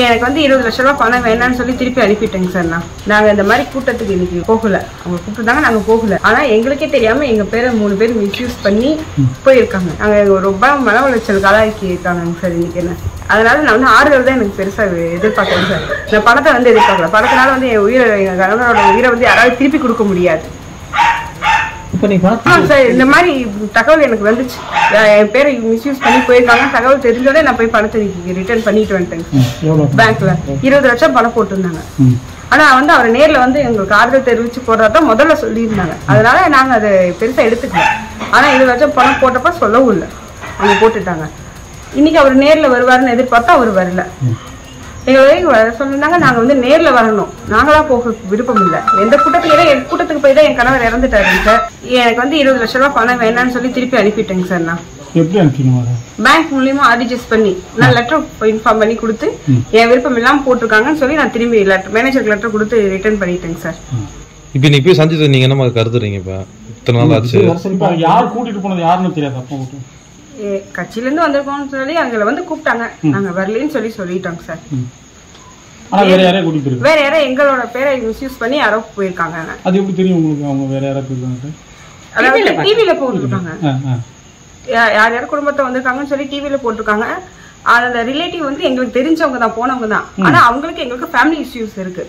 எனக்கு வந்து 20 லட்ச ரூபாய் பணம் வேணாம்னு சொல்லி திருப்பி அனுப்பிட்டேங்க சார். நாங்க இந்த மாதிரி கூட்டத்துக்கு இன்னைக்கு போகல, அவங்க கூப்பிட்டுதாங்க நாங்க போகல. ஆனா எங்களுக்கே தெரியாம எங்க பேரை 3 பேர் மிஸ்யூஸ் பண்ணி போயிருக்காங்க. நாங்க ரொம்ப மன உளைச்சலுக்கு ஆளாக்கி இருக்காங்க சார் இன்னைக்கு. என்ன அதனால நான் வந்து ஆறுதல் தான் எனக்கு பெருசா எதிர்பார்க்கறேன் சார். நான் பணத்தை வந்து எதிர்பார்க்கல. பணத்தினால வந்து என் உயிரை, எங்க கணவனோட உயிரை வந்து யாராவது திருப்பி கொடுக்க முடியாது சார். இந்த மாதிரி தகவல் எனக்கு வந்துச்சு, என் பேரை மிஸ்யூஸ் பண்ணி போயிருக்காங்க. தகவல் தெரிஞ்சோட நான் போய் பணத்தை ரிட்டர்ன் பண்ணிட்டு வந்துட்டேங்க. பேங்க்ல 20 லட்சம் பணம் போட்டிருந்தாங்க. ஆனா வந்து அவர் நேர்ல வந்து எங்களுக்கு ஆறுதல் தெரிவிச்சு போடுறதான் முதல்ல சொல்லியிருந்தாங்க. அதனால நாங்க அதை பெருசா எடுத்துக்கல. ஆனா 20 லட்சம் பணம் போட்டப்ப சொல்லவும் இல்லை, அவங்க போட்டுட்டாங்க. இன்னைக்கு அவர் நேர்ல வருவாருன்னு எதிர்பார்த்தா அவர் வரல. எங்களை சொல்லியிருந்தாங்க நாங்க வந்து நேர்ல வரணும், நாங்களா போக விருப்பம் இல்லை. எந்த கூட்டத்துக்கு போய் தான் என் கணவர் இறந்துட்டாருங்க சார். எனக்கு வந்து 20 லட்ச ரூபாய் பணம் வேணாம்னு சொல்லி திருப்பி அனுப்பிட்டேங்க சார். நான் எப்படி அனுப்பினீங்க? பேங்க் மூலியமா ஆர்டிஜிஎஸ் பண்ணி நான் லெட்டர் இன்ஃபார்ம் பண்ணி கொடுத்து என் விருப்பம் இல்லாம போட்டிருக்காங்கன்னு சொல்லி நான் திரும்பி மேனேஜருக்கு லெட்டர் கொடுத்து ரிட்டர்ன் பண்ணிட்டேங்க சார். இப்போ நீ போய் சந்தித்து நீங்க என்ன கருதுறீங்க? இப்ப இத்தனை நாள் ஆச்சு, யார் கூட்டிட்டு போனது யாருன்னு தெரியாது. அப்போ கட்சியில இருந்து வந்திருக்கோம்னு சொல்லி அங்க வந்து கூப்பிட்டாங்க, நாங்க வரலன்னு சொல்லிட்டாங்க சார். வேற யாரோ எங்களோட பேரை மிஸ்யூஸ் பண்ணி யாரோ போயிருக்காங்க. அது எப்படி தெரியும் உங்களுக்கு? அவங்க வேற யாரோ போயிருக்காங்க, அதாவது டிவில போட்டுருக்காங்க. யார் யார் குடும்பத்தை வந்திருக்காங்கன்னு சொல்லி டிவில போட்டிருக்காங்க. அந்த ரிலேட்டிவ் வந்து எங்களுக்கு தெரிஞ்சவங்க தான், போனவங்க தான். ஆனா அவங்களுக்கு எங்களுக்கு ஃபேமிலி இஷ்யூஸ் இருக்கு.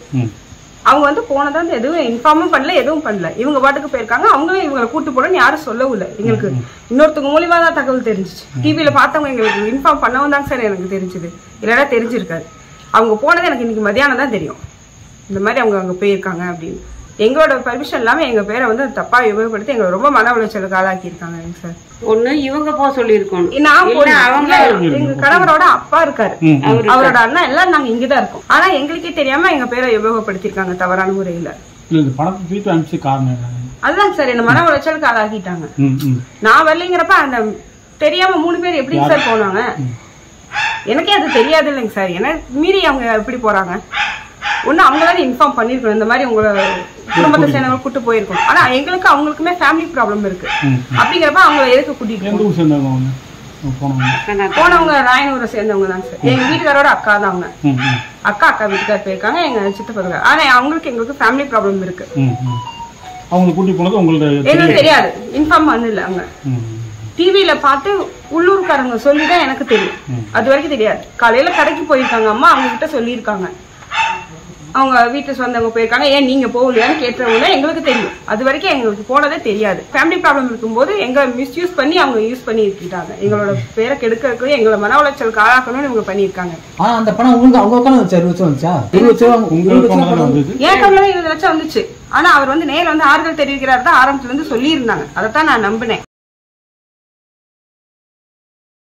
அவங்க வந்து போனதா எதுவும் இன்ஃபார்மும் பண்ணல, எதுவும் பண்ணல. இவங்க பாட்டுக்கு போயிருக்காங்க. அவங்களும் இவங்களை கூட்டு போடணும்னு யாரும் சொல்லவும் இல்லை. எங்களுக்கு இன்னொருத்தவங்க மூலியமா தான் தகவல் தெரிஞ்சிச்சு. டிவியில பார்த்தவங்க எங்களுக்கு இன்ஃபார்ம் பண்ணவும் தாங்க சார் எனக்கு தெரிஞ்சது, இல்லைன்னா தெரிஞ்சிருக்காது. அவங்க போனது எனக்கு இன்னைக்கு மதியானம் தான் தெரியும், இந்த மாதிரி அவங்க அங்க போயிருக்காங்க அப்படின்னு. எங்களோட பர்மிஷன் இல்லாம எங்க பேரை வந்து தப்பா உபயோகப்படுத்தி எங்களை ரொம்ப மன உளைச்சலுக்கு ஆளாக்கி இருக்காங்க சார். ஒண்ணு இவங்க போக சொல்லிருக்கோம், எங்க கணவரோட அப்பா இருக்காரு, அவரோட அண்ணா எல்லாம் நாங்க இங்கதான் இருக்கோம். ஆனா எங்களுக்கே தெரியாம எங்க பேரை உபயோகப்படுத்திருக்காங்க தவறான முறையில. அதுதான் சார் என்ன மன உளைச்சலுக்கு ஆளாக்கிட்டாங்க. நான் வரலைங்கிறப்ப அந்த தெரியாம 3 பேர் எப்படி சார் போனாங்க? எனக்கே அது தெரியாது இல்லைங்க சார். ஏன்னா மீறி அவங்க எப்படி போறாங்க? ஒண்ணு அவங்களால இன்ஃபார்ம் பண்ணிருக்கணும், இந்த மாதிரி உங்களை குடும்பத்தை சேர்ந்தவங்க கூட்டு போயிருக்கோம். ஆனா எங்களுக்கு அவங்களுக்குமே ஃபேமிலி ப்ராப்ளம் இருக்கு. அப்படிங்கிறப்ப அவங்களை எதுக்கு கூட்டிட்டு போனவங்க? ராயனூரை சேர்ந்தவங்க தான் சார். எங்க வீட்டுக்காரோட அக்கா தான் அவங்க. அக்கா வீட்டுக்கார போயிருக்காங்க, எங்க சித்தப்பா. ஆனா அவங்களுக்கு எங்களுக்கு ஃபேமிலி ப்ராப்ளம் இருக்கு. அவங்க கூட்டி போனது உங்களுக்கு எங்களுக்கு தெரியாது, இன்ஃபார்ம் பண்ணல. அவங்க டிவியில பார்த்து உள்ளூர்காரங்க சொல்லிதான் எனக்கு தெரியும், அது வரைக்கும் தெரியாது. காலையில கடைக்கு போயிருக்காங்க அம்மா, அவங்க கிட்ட சொல்லியிருக்காங்க. அவங்க வீட்டு சொந்தவங்க போயிருக்காங்க, ஏன் நீங்க போகலையான்னு கேட்டவங்க எங்களுக்கு தெரியும். அது வரைக்கும் எங்களுக்கு போனதே தெரியாது. ஃபேமிலி ப்ராப்ளம் இருக்கும்போது எங்க மிஸ்யூஸ் பண்ணி அவங்க யூஸ் பண்ணி இருக்காங்க. எங்களோட பேரை கெடுக்கிறதுக்கு, எங்களை மன உளைச்சலுக்கு ஆளாக்கணும்னு இவங்க பண்ணியிருக்காங்க. அந்த பணம் உங்களுக்கு அவங்க வந்துச்சா? ஏன் கவலை 20 லட்சம் வந்துச்சு. ஆனா அவர் வந்து நேரில் வந்து ஆறுதல் தெரிவிக்கிறாரு தான் ஆரம்பத்துல இருந்து சொல்லி இருந்தாங்க. அதைத்தான் நான் நம்பினேன்.